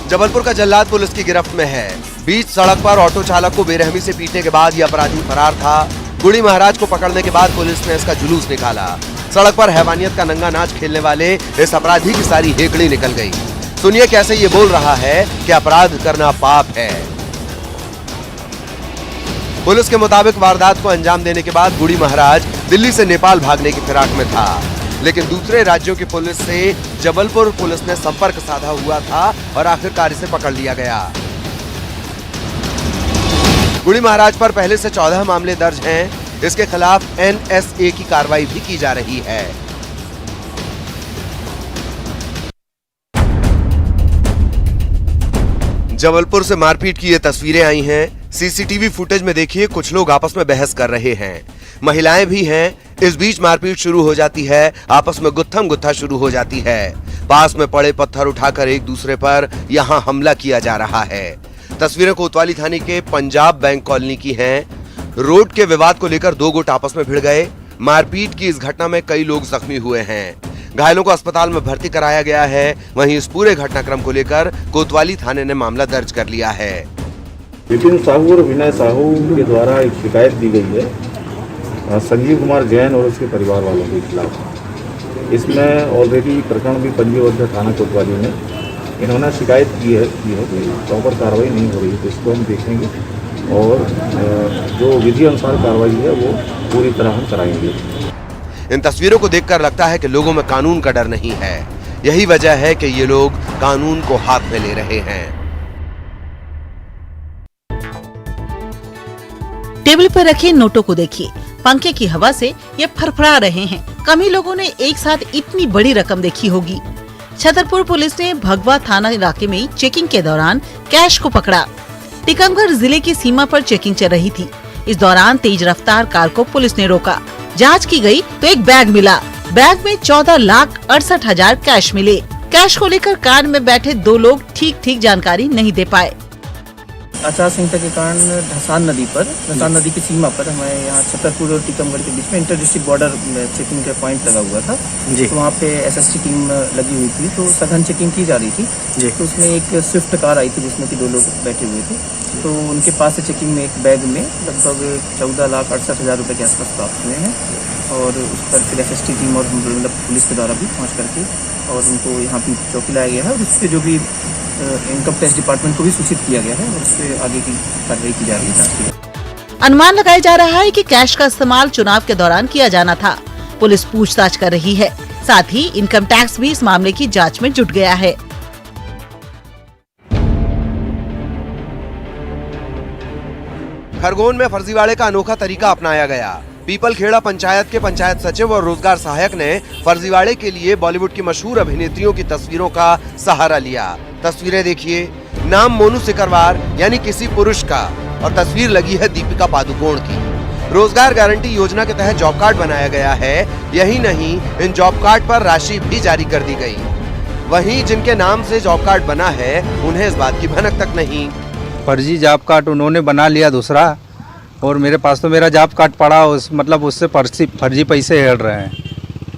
जबलपुर का जल्लाद पुलिस की गिरफ्त में है। बीच सड़क पर ऑटो चालक को बेरहमी से पीटने के बाद ये अपराधी फरार था। गुड़ी महाराज को पकड़ने के बाद पुलिस ने इसका जुलूस निकाला। सड़क पर हैवानियत का नंगा नाच खेलने वाले इस अपराधी की सारी हेकड़ी निकल गई। सुनिए कैसे ये बोल रहा है कि अपराध करना पाप है। पुलिस के मुताबिक वारदात को अंजाम देने के बाद गुड़ी महाराज दिल्ली से नेपाल भागने की फिराक में था, लेकिन दूसरे राज्यों की पुलिस से जबलपुर पुलिस ने संपर्क साधा हुआ था और आखिरकार इसे पकड़ लिया गया। गुड़ी महाराज पर पहले से 14 मामले दर्ज हैं। इसके खिलाफ NSA की कार्रवाई भी की जा रही है। जबलपुर से मारपीट की ये तस्वीरें आई हैं। सीसीटीवी फुटेज में देखिए कुछ लोग आपस में बहस कर रहे हैं, महिलाएं भी हैं। इस बीच मारपीट शुरू हो जाती है, आपस में गुत्थम गुत्था शुरू हो जाती है। पास में पड़े पत्थर उठाकर एक दूसरे पर यहां हमला किया जा रहा है। तस्वीरें कोतवाली थाने के पंजाब बैंक कॉलोनी की हैं। रोड के विवाद को लेकर दो गुट आपस में भिड़ गए। मारपीट की इस घटना में कई लोग जख्मी हुए हैं। घायलों को अस्पताल में भर्ती कराया गया है। वहीं इस पूरे घटनाक्रम को लेकर कोतवाली थाने ने मामला दर्ज कर लिया है। विपिन साहू और विनय साहू के द्वारा एक शिकायत दी गई है संजीव कुमार जैन और उसके परिवार वालों के खिलाफ। इसमें ऑलरेडी प्रकरण भी पंजीबद्ध है थाना कोतवाली में। इन्होंने शिकायत की है कि प्रॉपर कार्रवाई नहीं हो रही है, तो इसको हम देखेंगे और जो विधि अनुसार कार्रवाई है वो पूरी तरह हम कराएंगे। इन तस्वीरों को देखकर लगता है कि लोगों में कानून का डर नहीं है। यही वजह है कि ये लोग कानून को हाथ में ले रहे हैं। टेबल पर रखे नोटों को देखिए, पंखे की हवा से ये फरफरा रहे हैं। कम ही लोगों ने एक साथ इतनी बड़ी रकम देखी होगी। छतरपुर पुलिस ने भगवा थाना इलाके में चेकिंग के दौरान कैश को पकड़ा। टीकमगढ़ जिले की सीमा पर चेकिंग चल रही थी। इस दौरान तेज रफ्तार कार को पुलिस ने रोका। जांच की गई तो एक बैग मिला। बैग में 14,68,000 कैश मिले। कैश को लेकर कार में बैठे दो लोग ठीक जानकारी नहीं दे पाए। आचार संहिता के कारण ढसान नदी की सीमा पर हमें यहाँ छतरपुर और टीकमगढ़ के बीच में इंटर डिस्ट्रिक्ट बॉर्डर चेकिंग का पॉइंट लगा हुआ था जी। तो वहाँ पे SST टीम लगी हुई थी, तो सघन चेकिंग की जा रही थी जी। तो उसमें एक स्विफ्ट कार आई थी जिसमें कि दो लोग बैठे हुए थे। तो उनके पास से चेकिंग में एक बैग में लगभग 14,68,000 रुपये के आसपास प्राप्त हुए हैं और उस पर फिर SST टीम और पुलिस के द्वारा भी पहुँच करके और उनको यहाँ पे चौकी लाया गया है और उस पर जो भी इनकम टैक्स डिपार्टमेंट को भी सूचित किया गया है और उस पर आगे की कार्रवाई की जा रही है। अनुमान लगाया जा रहा है कि कैश का इस्तेमाल चुनाव के दौरान किया जाना था। पुलिस पूछताछ कर रही है। साथ ही इनकम टैक्स भी इस मामले की जांच में जुट गया है। खरगोन में फर्जीवाड़े का अनोखा तरीका अपनाया गया। पीपलखेड़ा पंचायत के पंचायत सचिव और रोजगार सहायक ने फर्जीवाड़े के लिए बॉलीवुड की मशहूर अभिनेत्रियों की तस्वीरों का सहारा लिया। तस्वीरें देखिए, नाम मोनू सिकरवार यानी किसी पुरुष का और तस्वीर लगी है दीपिका पादुकोण की। रोजगार गारंटी योजना के तहत जॉब कार्ड बनाया गया है। यही नहीं, इन जॉब कार्ड पर राशि भी जारी कर दी गई। वहीं जिनके नाम से जॉब कार्ड बना है उन्हें इस बात की भनक तक नहीं। फर्जी जॉब कार्ड उन्होंने बना लिया दूसरा, और मेरे पास तो मेरा जॉब कार्ड पड़ा, उस मतलब उससे फर्जी पैसे हेल रहे हैं।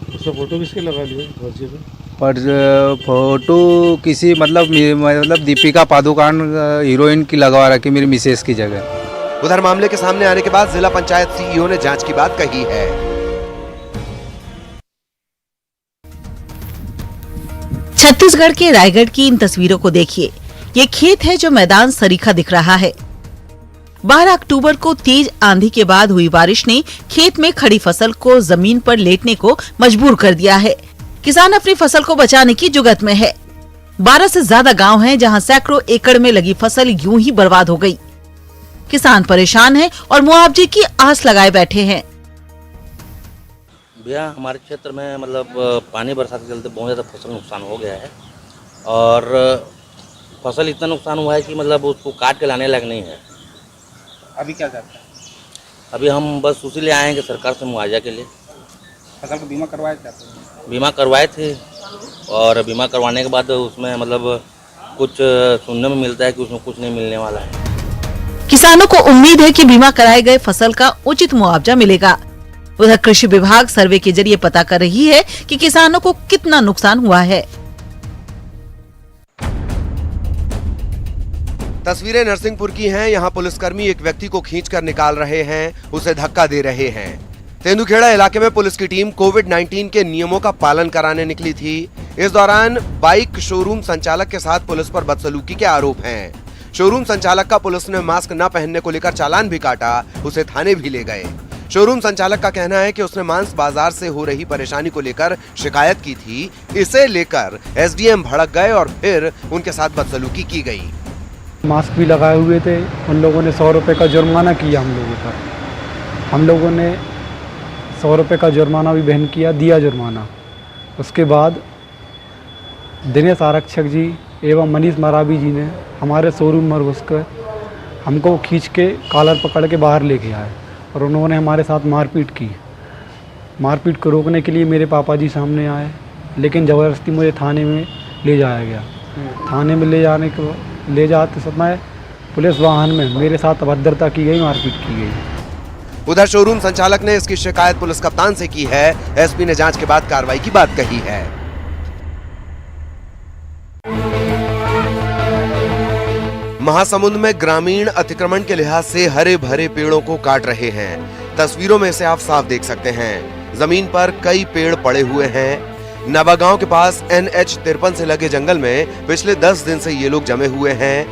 उसका फोटो किसके लगा लिए फर्जी पे? फोटो किसी मतलब दीपिका पादुकोण हीरोइन की लगवा रखी मेरी मिसेस की जगह। उधर मामले के सामने आने के बाद जिला पंचायत CEO ने जांच की बात कही है। छत्तीसगढ़ के रायगढ़ की इन तस्वीरों को देखिए। ये खेत है जो मैदान सरीखा दिख रहा है। 12 अक्टूबर को तेज आंधी के बाद हुई बारिश ने खेत में खड़ी फसल को जमीन पर लेटने को मजबूर कर दिया है। किसान अपनी फसल को बचाने की जुगत में है। 12 से ज्यादा गांव हैं जहां सैकड़ों एकड़ में लगी फसल यूं ही बर्बाद हो गई। किसान परेशान हैं और मुआवजे की आस लगाए बैठे हैं। भैया हमारे क्षेत्र में पानी बरसात के चलते बहुत ज़्यादा फसल नुकसान हो गया है और फसल इतना नुकसान हुआ है कि उसको काट के लाने लायक नहीं है। अभी क्या करते हैं? अभी हम बस उसी लिए आए हैं कि सरकार से मुआवजा के लिए। फसल का बीमा करवाए थे? बीमा करवाए थे और बीमा करवाने के बाद उसमें कुछ सुनने में मिलता है कि उसमें कुछ नहीं मिलने वाला है। किसानों को उम्मीद है कि बीमा कराए गए फसल का उचित मुआवजा मिलेगा। उधर कृषि विभाग सर्वे के जरिए पता कर रही है कि किसानों को कितना नुकसान हुआ है। तस्वीरें नरसिंहपुर की हैं। यहाँ पुलिसकर्मी एक व्यक्ति को खींचकर निकाल रहे हैं, उसे धक्का दे रहे हैं। तेंदुखेड़ा इलाके में पुलिस की टीम कोविड-19 के नियमों का पालन कराने निकली थी। इस दौरान बाइक शोरूम संचालक के साथ पुलिस पर बदसलूकी के आरोप हैं। शोरूम संचालक का पुलिस ने मास्क न पहनने को लेकर चालान भी काटा, उसे थाने भी ले गए। शोरूम संचालक का कहना है कि उसने मांस बाजार से हो रही परेशानी को लेकर शिकायत की थी। इसे लेकर एसडीएम भड़क गए और फिर उनके साथ बदसलूकी की गई। मास्क भी लगाए हुए थे, उन लोगों ने 100 रुपये का जुर्माना किया हम लोगों पर। हम लोगों ने 100 रुपये का जुर्माना भी वहन किया, दिया जुर्माना। उसके बाद दिनेश आरक्षक जी एवं मनीष मरावी जी ने हमारे शोरूम में घुसकर हमको खींच के कॉलर पकड़ के बाहर लेके आए और उन्होंने हमारे साथ मारपीट की। मारपीट को रोकने के लिए मेरे पापा जी सामने आए, लेकिन ज़बरदस्ती मुझे थाने में ले जाया गया। थाने में ले जाते समय पुलिस वाहन में मेरे साथ अभद्रता की गई, मारपीट की गई। उधर शोरूम संचालक ने इसकी शिकायत पुलिस कप्तान से की है। एसपी ने जांच के बाद कार्रवाई की बात कही है। महासमुंद में ग्रामीण अतिक्रमण के लिहाज से हरे भरे पेड़ों को काट रहे हैं। तस्वीरों में इसे आप साफ देख सकते हैं। जमीन पर कई पेड़ पड़े हुए हैं। नवागांव के पास NH 53 से लगे जंगल में पिछले 10 दिन से ये लोग जमे हुए हैं।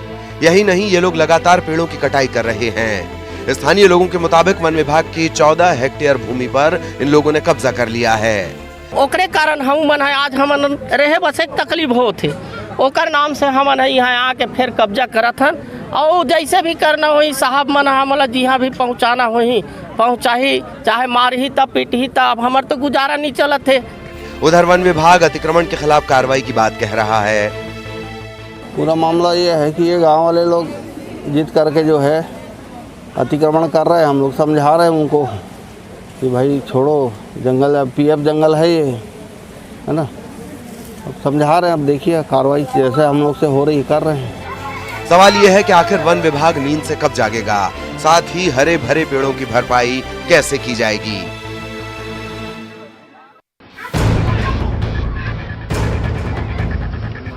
यही नहीं, ये लोग लगातार पेड़ों की कटाई कर रहे हैं। स्थानीय लोगों के मुताबिक वन विभाग की 14 हेक्टेयर भूमि पर इन लोगों ने कब्जा कर लिया है। ओकरे कारण हम मन है आज हम रहे बस एक तकलीफ होती, ओकर नाम से हम यहाँ आके फिर कब्जा करत हन। और जैसे भी करना होई साहब मन हमला जिहाँ भी पहुँचाना होई पहुँचाही, चाहे मारही तब पीटही तब, हमार तो गुजारा नहीं चलत है। उधर वन विभाग अतिक्रमण के खिलाफ कार्रवाई की बात कह रहा है। पूरा मामला ये है कि ये गांव वाले लोग जीत करके जो है अतिक्रमण कर रहे हैं। हम लोग समझा रहे हैं उनको कि भाई छोड़ो, जंगल PF जंगल है ये, है ना। अब समझा रहे हैं, अब देखिए कार्रवाई जैसे हम लोग से हो रही कर रहे हैं। सवाल यह है कि आखिर वन विभाग नींद से कब जागेगा, साथ ही हरे भरे पेड़ों की भरपाई कैसे की जाएगी।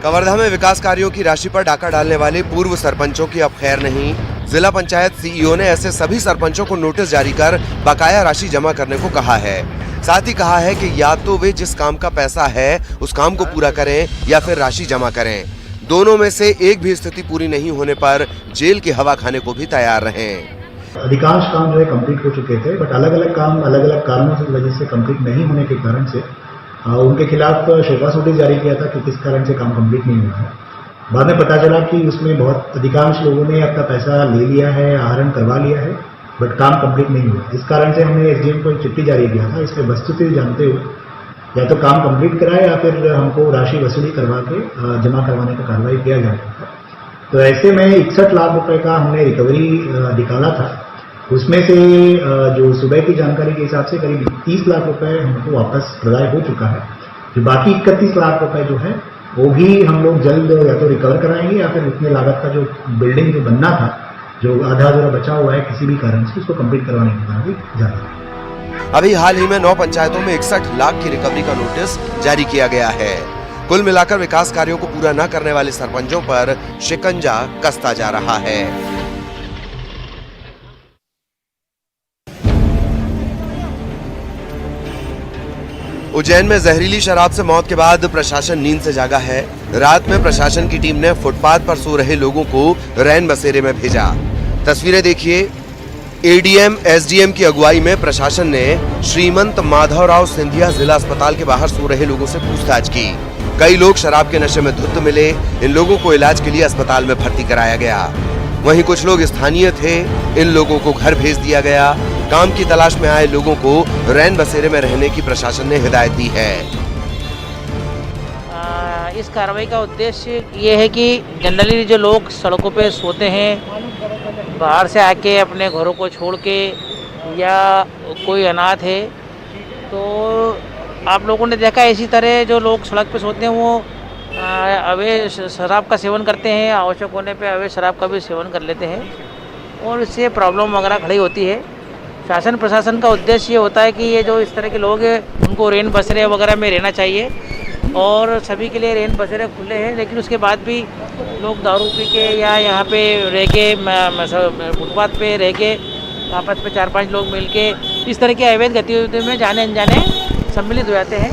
कवर्धा में विकास कार्यों की राशि पर डाका डालने वाले पूर्व सरपंचों की अब खैर नहीं। जिला पंचायत CEO ने ऐसे सभी सरपंचों को नोटिस जारी कर बकाया राशि जमा करने को कहा है। साथ ही कहा है कि या तो वे जिस काम का पैसा है उस काम को पूरा करें या फिर राशि जमा करें। दोनों में से एक भी स्थिति पूरी नहीं होने पर जेल की हवा खाने को भी तैयार रहें। अधिकांश काम जो है कंप्लीट हो चुके थे, बट अलग अलग काम अलग अलग कारणों की वजह से कंप्लीट नहीं होने के कारण से उनके खिलाफ शोकास नोटिस जारी किया था कि किस कारण से काम कंप्लीट नहीं हुआ है। बाद में पता चला कि उसमें बहुत अधिकांश लोगों ने अपना पैसा ले लिया है, आहरण करवा लिया है, बट काम कंप्लीट नहीं हुआ। इस कारण से हमने SDM को एक चिट्ठी जारी किया था। इसमें वस्तुस्थिति जानते हुए या तो काम कंप्लीट कराए या फिर हमको राशि वसूली करवा के जमा करवाने का कार्रवाई किया जाता था। तो ऐसे में 61 लाख रुपए का हमने रिकवरी निकाला था। उसमें से जो सुबह की जानकारी के हिसाब से करीब 30 लाख रुपए हमको वापस प्रदाय हो चुका है। जो बाकी 31 लाख रुपए जो है वो भी हम लोग जल्द या तो रिकवर कराएंगे या फिर उतने लागत का जो बिल्डिंग जो बनना था, जो आधा अधूरा बचा हुआ है किसी भी कारण से, उसको कंप्लीट करवाने की कार्रवाई जारी है। अभी हाल ही में 9 पंचायतों में 61 लाख की रिकवरी का नोटिस जारी किया गया है। कुल मिलाकर विकास कार्यों को पूरा न करने वाले सरपंचों पर शिकंजा कसता जा रहा है। उज्जैन में जहरीली शराब से मौत के बाद प्रशासन नींद से जागा है। रात में प्रशासन की टीम ने फुटपाथ पर सो रहे लोगों को रैन बसेरे में भेजा। तस्वीरें देखिए। ADM SDM की अगुवाई में प्रशासन ने श्रीमंत माधवराव सिंधिया जिला अस्पताल के बाहर सो रहे लोगों से पूछताछ की। कई लोग शराब के नशे में धुत मिले। इन लोगों को इलाज के लिए अस्पताल में भर्ती कराया गया। वहीं कुछ लोग स्थानीय थे, इन लोगों को घर भेज दिया गया। काम की तलाश में आए लोगों को रैन बसेरे में रहने की प्रशासन ने हिदायत दी है। इस कार्रवाई का उद्देश्य ये है कि जनरली जो लोग सड़कों पे सोते हैं, बाहर से आके अपने घरों को छोड़ के, या कोई अनाथ है, तो आप लोगों ने देखा इसी तरह जो लोग सड़क पे सोते हैं वो अवैध शराब का सेवन करते हैं। आवश्यक होने पे अवैध शराब का भी सेवन कर लेते हैं और इससे प्रॉब्लम वगैरह खड़ी होती है। शासन प्रशासन का उद्देश्य ये होता है कि ये जो इस तरह के लोग हैं उनको रेन बसेरे वगैरह में रहना चाहिए और सभी के लिए रेन बसेरे खुले हैं, लेकिन उसके बाद भी लोग दारू पी के या यहाँ पे रह के फुटपाथ पे रह के आपस में 4-5 लोग मिल के इस तरह की अवैध गतिविधियों में जाने अनजाने सम्मिलित हो जाते हैं।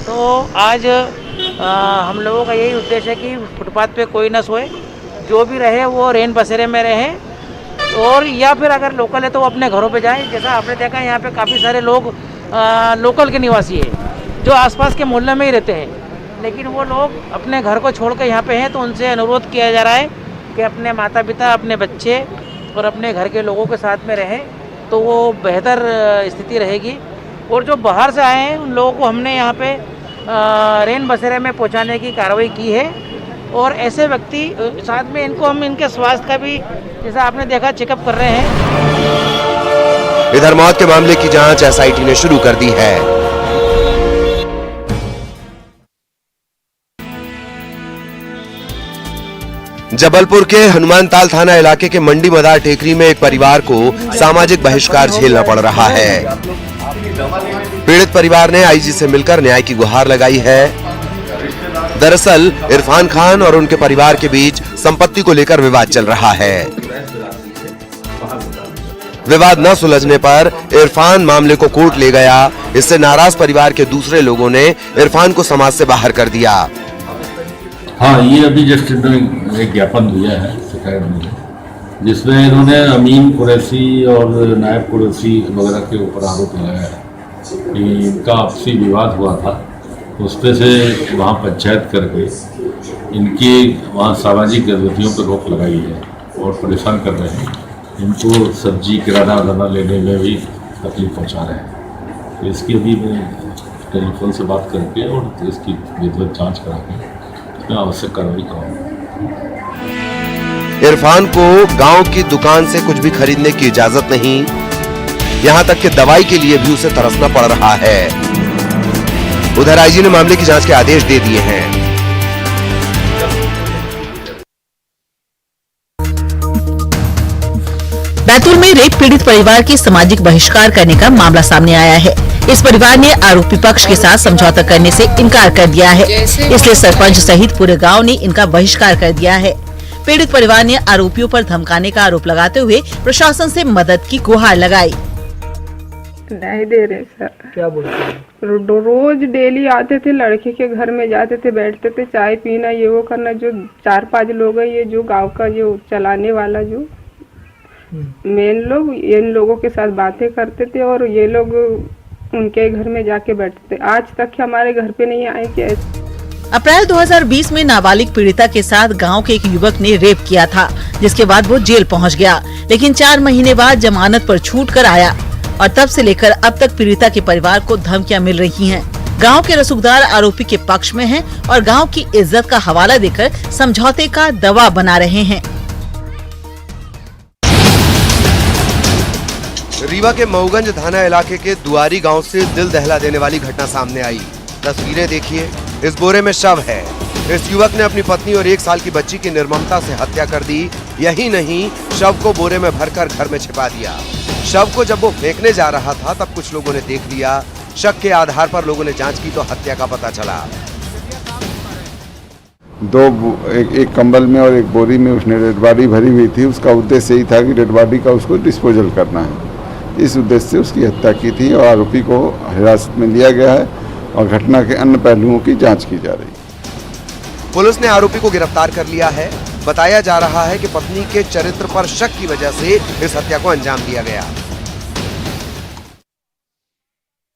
तो आज हम लोगों का यही उद्देश्य है कि फुटपाथ पे कोई ना सोए, जो भी रहे वो रैन बसेरे में रहे, और या फिर अगर लोकल है तो वो अपने घरों पे जाए। जैसा आपने देखा यहाँ पे काफ़ी सारे लोग लोकल के निवासी हैं जो आसपास के मोहल्ले में ही रहते हैं, लेकिन वो लोग अपने घर को छोड़ कर यहाँ पे हैं। तो उनसे अनुरोध किया जा रहा है कि अपने माता पिता, अपने बच्चे और अपने घर के लोगों के साथ में रहें, तो वो बेहतर स्थिति रहेगी। और जो बाहर से आए हैं उन लोगों को हमने यहाँ पे रैन बसेरे में पहुँचाने की कार्रवाई की है। और ऐसे व्यक्ति साथ में इनको हम इनके स्वास्थ्य का भी, जैसा आपने देखा, चेकअप कर रहे हैं। इधर मौत के मामले की जांच एसआईटी ने शुरू कर दी है। जबलपुर के हनुमानताल थाना इलाके के मंडी मदार टेकरी में एक परिवार को सामाजिक बहिष्कार झेलना पड़ रहा है। पीड़ित परिवार ने आईजी से मिलकर न्याय की गुहार लगाई है। दरअसल इरफान खान और उनके परिवार के बीच संपत्ति को लेकर विवाद चल रहा है। विवाद न सुलझने पर इरफान मामले को कोर्ट ले गया। इससे नाराज परिवार के दूसरे लोगों ने इरफान को समाज से बाहर कर दिया। हाँ, ये अभी जस्ट एक ज्ञापन दिया है शिकायत में, जिसमें इन्होंने अमीन कुरैशी और नायब कुरैशी वगैरह के ऊपर आरोप लगाया है कि इनका आपसी विवाद हुआ था। उस पे से वहाँ पंचायत करके इनकी वहाँ सामाजिक गतिविधियों पर रोक लगाई है और परेशान कर रहे हैं। इनको सब्जी किराना वाना लेने में भी तकलीफ पहुँचा रहे हैं। तो इसकी अभी मैं टेलीफोन से बात करके और इसकी विधिवत जाँच करा के मैं आवश्यक कार्रवाई करूँगा। इरफान को गांव की दुकान से कुछ भी खरीदने की इजाजत नहीं, यहां तक कि दवाई के लिए भी उसे तरसना पड़ रहा है। उधर आईजी ने मामले की जांच के आदेश दे दिए हैं। बैतूल में रेप पीड़ित परिवार के सामाजिक बहिष्कार करने का मामला सामने आया है। इस परिवार ने आरोपी पक्ष के साथ समझौता करने से इनकार कर दिया है, इसलिए सरपंच सहित पूरे गांव ने इनका बहिष्कार कर दिया है। पीड़ित परिवार ने आरोपियों पर धमकाने का आरोप लगाते हुए प्रशासन से मदद की गुहार लगाई। नहीं दे रहे सर। क्या बोलते हैं? रोज डेली आते थे, लड़के के घर में जाते थे, बैठते थे, चाय पीना, ये वो करना। जो 4-5 लोग है, ये जो गांव का जो चलाने वाला जो मेन लोग, इन लोगों के साथ बातें करते थे और ये लोग उनके घर में जाके बैठते थे। आज तक हमारे घर पे नहीं आए कि अप्रैल 2020 में नाबालिग पीड़िता के साथ गांव के एक युवक ने रेप किया था, जिसके बाद वो जेल पहुंच गया, लेकिन 4 महीने बाद जमानत पर छूट कर आया और तब से लेकर अब तक पीड़िता के परिवार को धमकियां मिल रही हैं। गांव के रसूखदार आरोपी के पक्ष में हैं और गांव की इज्जत का हवाला देकर समझौते का दबाव बना रहे हैं। रीवा के मऊगंज थाना इलाके के दुआरी गांव से दिल दहला देने वाली घटना सामने आई। तस्वीरें देखिए, इस बोरे में शव है। इस युवक ने अपनी पत्नी और 1 साल की बच्ची की निर्ममता से हत्या कर दी। यही नहीं, शव को बोरे में भरकर घर में छिपा दिया। शव को जब वो फेंकने जा रहा था तब कुछ लोगों ने देख लिया। शक के आधार पर लोगों ने जांच की तो हत्या का पता चला। एक कंबल में और एक बोरी में उसने डेड बॉडी भरी हुई थी। उसका उद्देश्य यही था कि डेड बॉडी का उसको डिस्पोजल करना है। इस उद्देश्य से उसकी हत्या की थी और आरोपी को हिरासत में लिया गया है और घटना के अन्य पहलुओं की जांच की जा रही है। पुलिस ने आरोपी को गिरफ्तार कर लिया है। बताया जा रहा है कि पत्नी के चरित्र पर शक की वजह से इस हत्या को अंजाम दिया गया।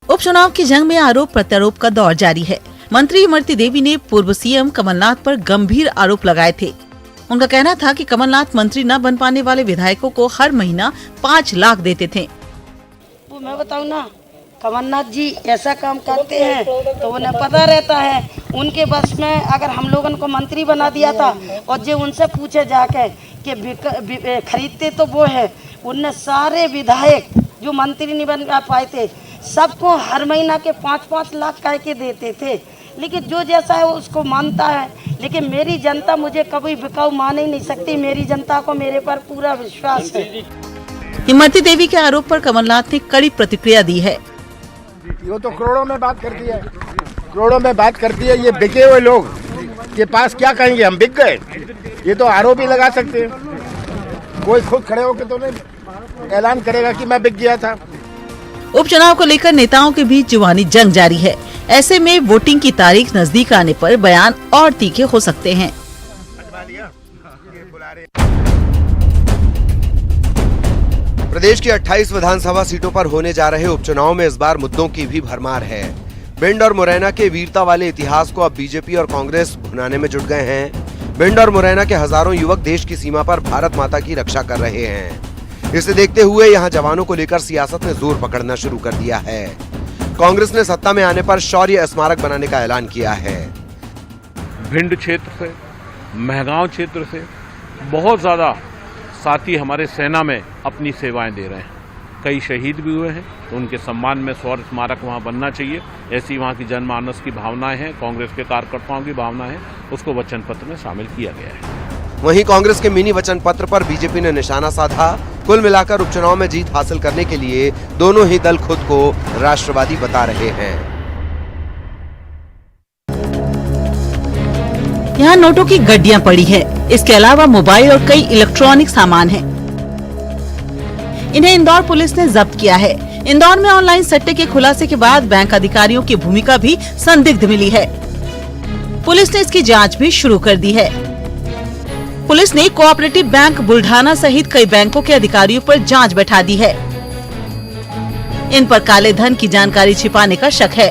उपचुनाव की जंग में आरोप प्रत्यारोप का दौर जारी है। मंत्री इमरती देवी ने पूर्व सीएम कमलनाथ पर गंभीर आरोप लगाए थे। उनका कहना था कि कमलनाथ मंत्री न बन पाने वाले विधायकों को हर महीना 5 लाख देते थे। मैं बताऊं ना, कमलनाथ जी ऐसा काम करते हैं तो उन्हें पता रहता है। उनके बस में अगर हम लोगों को मंत्री बना दिया था और जो उनसे पूछे जाके कि खरीदते तो वो है, उनने सारे विधायक जो मंत्री नहीं बन पाए थे सबको हर महीना के 5-5 लाख कह के देते थे। लेकिन जो जैसा है उसको मानता है, लेकिन मेरी जनता मुझे कभी बिकाऊ मान ही नहीं सकती। मेरी जनता को मेरे पर पूरा विश्वास है। इमरती देवी के आरोप पर कमलनाथ ने कड़ी प्रतिक्रिया दी है। वो तो करोड़ों में बात करती है, करोड़ों में बात करती है। ये बिके हुए लोग के पास क्या कहेंगे, हम बिक गए। ये तो आरोप ही लगा सकते हैं, कोई खुद खड़े होकर तो नहीं ऐलान करेगा कि मैं बिक गया था। उपचुनाव को लेकर नेताओं के बीच जुबानी जंग जारी है। ऐसे में वोटिंग की तारीख नजदीक आने पर बयान और तीखे हो सकते हैं। प्रदेश की 28 विधानसभा सीटों पर होने जा रहे उपचुनाव में इस बार मुद्दों की भी भरमार है। भिंड और मुरैना के वीरता वाले इतिहास को अब बीजेपी और कांग्रेस भुनाने में जुट गए हैं। भिंड और मुरैना के हजारों युवक देश की सीमा पर भारत माता की रक्षा कर रहे हैं। इसे देखते हुए यहां जवानों को लेकर सियासत ने जोर पकड़ना शुरू कर दिया है। कांग्रेस ने सत्ता में आने पर शौर्य स्मारक बनाने का ऐलान किया है। भिंड क्षेत्र से, महगांव क्षेत्र से बहुत ज्यादा साथी हमारे सेना में अपनी सेवाएं दे रहे हैं। कई शहीद भी हुए हैं, तो उनके सम्मान में शौर्य स्मारक वहां बनना चाहिए। ऐसी वहां की जनमानस की भावनाएं हैं, कांग्रेस के कार्यकर्ताओं की भावनाएं हैं, उसको वचन पत्र में शामिल किया गया है। वहीं कांग्रेस के मिनी वचन पत्र पर बीजेपी ने निशाना साधा। कुल मिलाकर उपचुनाव में जीत हासिल करने के लिए दोनों ही दल खुद को राष्ट्रवादी बता रहे हैं। यहाँ नोटों की गड्डियां पड़ी है। इसके अलावा मोबाइल और कई इलेक्ट्रॉनिक सामान हैं। इन्हें इंदौर पुलिस ने जब्त किया है। इंदौर में ऑनलाइन सट्टे के खुलासे के बाद बैंक अधिकारियों की भूमिका भी संदिग्ध मिली है। पुलिस ने इसकी जांच भी शुरू कर दी है। पुलिस ने कोऑपरेटिव बैंक बुल्ढाना सहित कई बैंकों के अधिकारियों पर जांच बैठा दी है। इन पर काले धन की जानकारी छिपाने का शक है।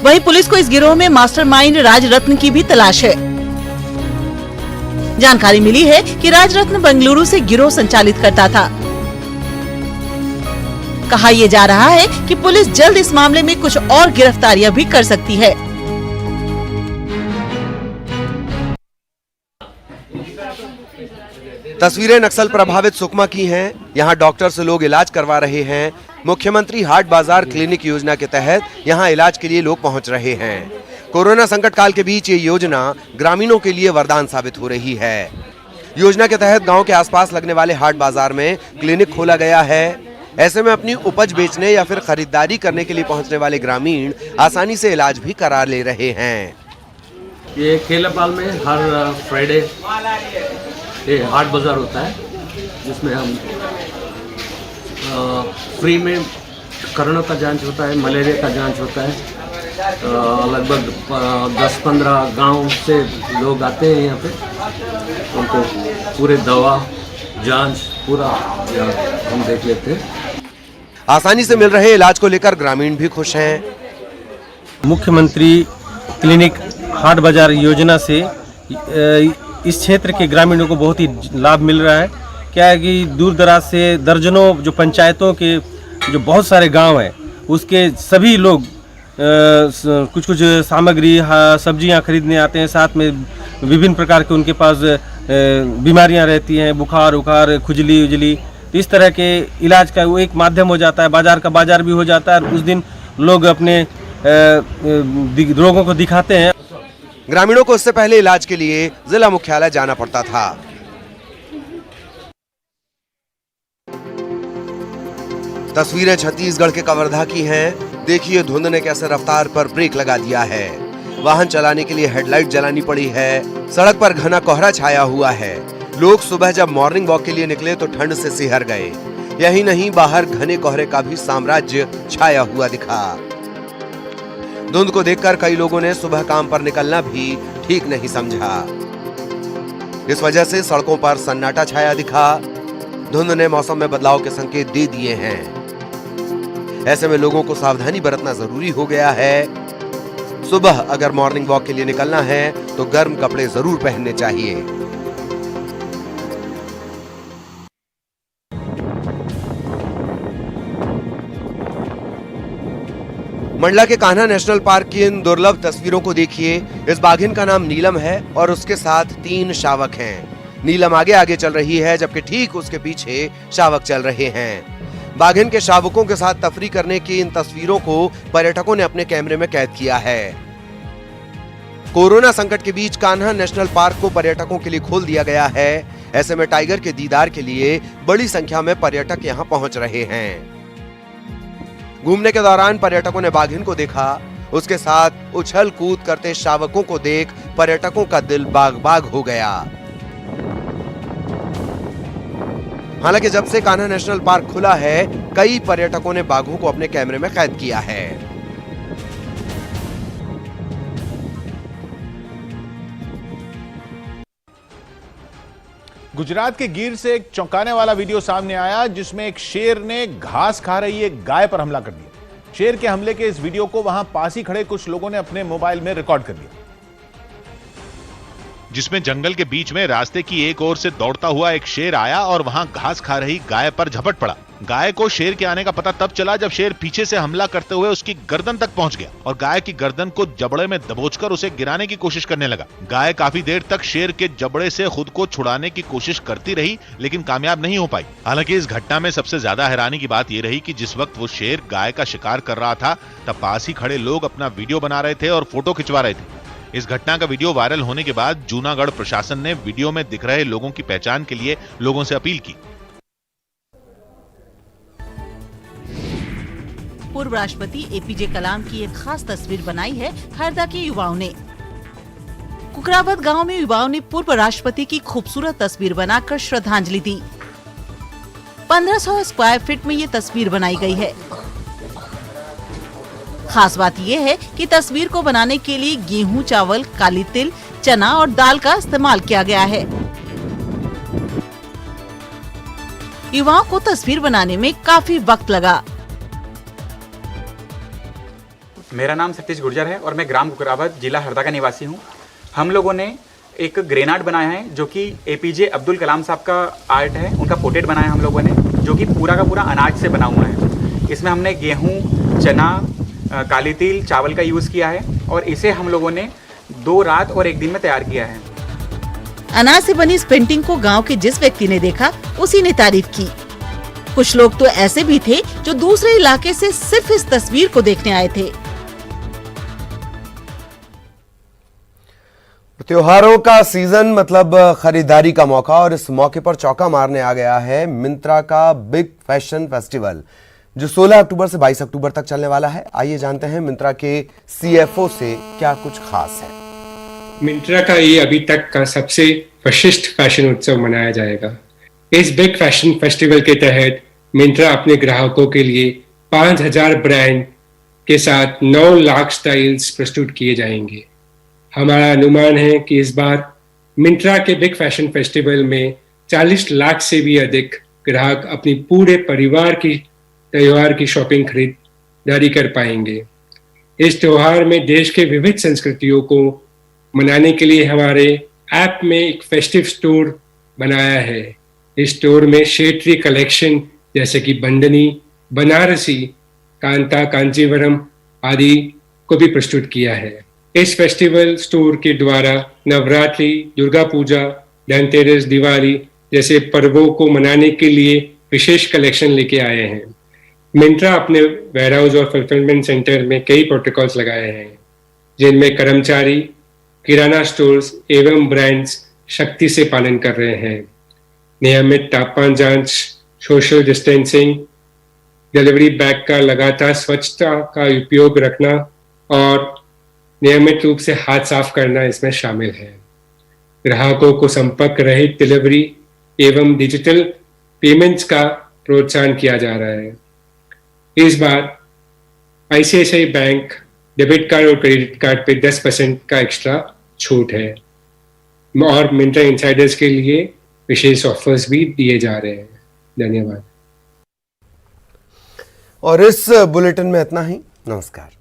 वहीं पुलिस को इस गिरोह में मास्टरमाइंड राजरत्न की भी तलाश है। जानकारी मिली है कि राजरत्न बेंगलुरु से गिरोह संचालित करता था। कहा यह जा रहा है कि पुलिस जल्द इस मामले में कुछ और गिरफ्तारियां भी कर सकती है। तस्वीरें नक्सल प्रभावित सुकमा की हैं। यहाँ डॉक्टर से लोग इलाज करवा रहे हैं। मुख्यमंत्री हाट बाजार क्लिनिक योजना के तहत यहाँ इलाज के लिए लोग पहुँच रहे हैं। कोरोना संकट काल के बीच ये योजना ग्रामीणों के लिए वरदान साबित हो रही है। योजना के तहत गांव के आसपास लगने वाले हाट बाजार में क्लिनिक खोला गया है। ऐसे में अपनी उपज बेचने या फिर खरीदारी करने के लिए पहुंचने वाले ग्रामीण आसानी से इलाज भी करा ले रहे हैं। ये केलापाल में हर फ्राइडे ये हाट बाजार होता है, जिसमें हम फ्री में कोरोना का जांच होता है, मलेरिया का जांच होता है। लगभग 10-15 गांव से लोग आते हैं यहाँ पे, उनको पूरे दवा जांच पूरा हम देख लेते हैं। आसानी से मिल रहे इलाज को लेकर ग्रामीण भी खुश हैं। मुख्यमंत्री क्लिनिक हाट बाजार योजना से इस क्षेत्र के ग्रामीणों को बहुत ही लाभ मिल रहा है। क्या है कि दूर दराज से दर्जनों जो पंचायतों के जो बहुत सारे गांव हैं, उसके सभी लोग कुछ कुछ सामग्री सब्जियां खरीदने आते हैं। साथ में विभिन्न प्रकार के उनके पास बीमारियां रहती हैं, बुखार उखार, खुजली उजली, तो इस तरह के इलाज का वो एक माध्यम हो जाता है। बाजार का बाजार भी हो जाता है और उस दिन लोग अपने रोगों को दिखाते हैं। ग्रामीणों को इससे पहले इलाज के लिए जिला मुख्यालय जाना पड़ता था। तस्वीरें छत्तीसगढ़ के कवर्धा की हैं। देखिए धुंध ने कैसे रफ्तार पर ब्रेक लगा दिया है। वाहन चलाने के लिए हेडलाइट जलानी पड़ी है। सड़क पर घना कोहरा छाया हुआ है। लोग सुबह जब मॉर्निंग वॉक के लिए निकले तो ठंड से सिहर गए। यही नहीं, बाहर घने कोहरे का भी साम्राज्य छाया हुआ दिखा। धुंध को देखकर कई लोगों ने सुबह काम पर निकलना भी ठीक नहीं समझा। इस वजह से सड़कों पर सन्नाटा छाया दिखा। धुंध ने मौसम में बदलाव के संकेत दे दिए हैं। ऐसे में लोगों को सावधानी बरतना जरूरी हो गया है। सुबह अगर मॉर्निंग वॉक के लिए निकलना है तो गर्म कपड़े जरूर पहनने चाहिए। मंडला के कान्हा नेशनल पार्क की इन दुर्लभ तस्वीरों को देखिए। इस बाघिन का नाम नीलम है और उसके साथ 3 शावक हैं। नीलम आगे आगे चल रही है, जबकि ठीक उसके पीछे शावक चल रहे हैं। बाघिन के शावकों के साथ तफरी करने की इन तस्वीरों को पर्यटकों ने अपने कैमरे में कैद किया है। कोरोना संकट के बीच कान्हा नेशनल पार्क को पर्यटकों के लिए खोल दिया गया है। ऐसे में टाइगर के दीदार के लिए बड़ी संख्या में पर्यटक यहां पहुंच रहे हैं। घूमने के दौरान पर्यटकों ने बाघिन को देखा उसके साथ उछल कूद करते शावकों को देख पर्यटकों का दिल बाग बाग हो गया। हालांकि जब से कान्हा नेशनल पार्क खुला है, कई पर्यटकों ने बाघों को अपने कैमरे में कैद किया है। गुजरात के गिर से एक चौंकाने वाला वीडियो सामने आया जिसमें एक शेर ने घास खा रही एक गाय पर हमला कर दिया। शेर के हमले के इस वीडियो को वहां पास ही खड़े कुछ लोगों ने अपने मोबाइल में रिकॉर्ड कर लिया, जिसमें जंगल के बीच में रास्ते की एक ओर से दौड़ता हुआ एक शेर आया और वहां घास खा रही गाय पर झपट पड़ा। गाय को शेर के आने का पता तब चला जब शेर पीछे से हमला करते हुए उसकी गर्दन तक पहुंच गया और गाय की गर्दन को जबड़े में दबोचकर उसे गिराने की कोशिश करने लगा। गाय काफी देर तक शेर के जबड़े से खुद को छुड़ाने की कोशिश करती रही, लेकिन कामयाब नहीं हो पाई। हालांकि इस घटना में सबसे ज्यादा हैरानी की बात यह रही कि जिस वक्त वो शेर गाय का शिकार कर रहा था, तब पास ही खड़े लोग अपना वीडियो बना रहे थे और फोटो खिंचवा रहे थे। इस घटना का वीडियो वायरल होने के बाद जूनागढ़ प्रशासन ने वीडियो में दिख रहे लोगों की पहचान के लिए लोगों से अपील की। पूर्व राष्ट्रपति एपीजे कलाम की एक खास तस्वीर बनाई है हरदा के युवाओं ने। कुकरावत गांव में युवाओं ने पूर्व राष्ट्रपति की खूबसूरत तस्वीर बनाकर श्रद्धांजलि दी। 1500 स्क्वायर फीट में ये तस्वीर बनाई गई है। खास बात यह है कि तस्वीर को बनाने के लिए गेहूं, चावल, काली तिल, चना और दाल का इस्तेमाल किया गया है। युवाओं को तस्वीर बनाने में काफी वक्त लगा। मेरा नाम सतीश गुर्जर है और मैं ग्राम कुकरावत, जिला हरदा का निवासी हूँ। हम लोगों ने एक ग्रेनाड बनाया है जो कि एपीजे अब्दुल कलाम साहब का आर्ट है, उनका पोर्ट्रेट बनाया हम लोगों ने, जो कि पूरा का पूरा अनाज से बना हुआ है। इसमें हमने गेहूँ, चना, काली तिल, चावल का यूज़ किया है और इसे हम लोगों ने 2 रात और 1 दिन में तैयार किया है। अनाज से बनी इस पेंटिंग को गांव के जिस व्यक्ति ने देखा, उसी ने तारीफ की। कुछ लोग तो ऐसे भी थे जो दूसरे इलाके से सिर्फ इस तस्वीर को देखने आए थे। त्योहारों का सीजन मतलब खरीदारी का मौका, और इस मौके पर चौका मारने आ गया है मिंत्रा का बिग फैशन फेस्टिवल, जो 16 अक्टूबर से 22 अक्टूबर तक चलने वाला है। आइए जानते हैं मिंत्रा के सीएफओ से क्या कुछ खास है। मिंत्रा का ये अभी तक का सबसे विशिष्ट फैशन उत्सव मनाया जाएगा। इस बिग फैशन फेस्टिवल के तहत मिंत्रा अपने ग्राहकों के लिए 5000 ब्रांड के साथ 9 लाख स्टाइल्स प्रस्तुत किए जाएंगे। हमारा अनुमान है कि इस बार मिंत्रा के बिग फैशन फेस्टिवल में 40 लाख से भी अधिक ग्राहक अपनी पूरे परिवार की त्योहार की शॉपिंग खरीदारी कर पाएंगे। इस त्योहार में देश के विविध संस्कृतियों को मनाने के लिए हमारे ऐप में एक फेस्टिव स्टोर बनाया है। इस स्टोर में क्षेत्रीय कलेक्शन जैसे कि बंदनी, बनारसी, कांता, कांचीवरम आदि को भी प्रस्तुत किया है। इस फेस्टिवल स्टोर के द्वारा नवरात्रि, दुर्गा पूजा, धनतेरस, दिवाली जैसे पर्वों को मनाने के लिए विशेष कलेक्शन लेके आए हैं। मिंत्रा अपने वेयरहाउस और फुलफिलमेंट सेंटर में कई प्रोटोकॉल्स लगाए हैं, जिनमें कर्मचारी, किराना स्टोर्स एवं ब्रांड्स सख्ती से पालन कर रहे हैं। नियमित तापमान जांच, सोशल डिस्टेंसिंग, डिलीवरी बैग का लगातार स्वच्छता का उपयोग रखना और नियमित रूप से हाथ साफ करना इसमें शामिल है। ग्राहकों को संपर्क रहित डिलीवरी एवं डिजिटल पेमेंट्स का प्रोत्साहन किया जा रहा है। इस बार आईसीआईसीआई बैंक डेबिट कार्ड और क्रेडिट कार्ड पे 10% का एक्स्ट्रा छूट है और मिंत्रा इनसाइडर्स के लिए विशेष ऑफर्स भी दिए जा रहे हैं। धन्यवाद। और इस बुलेटिन में इतना ही। नमस्कार।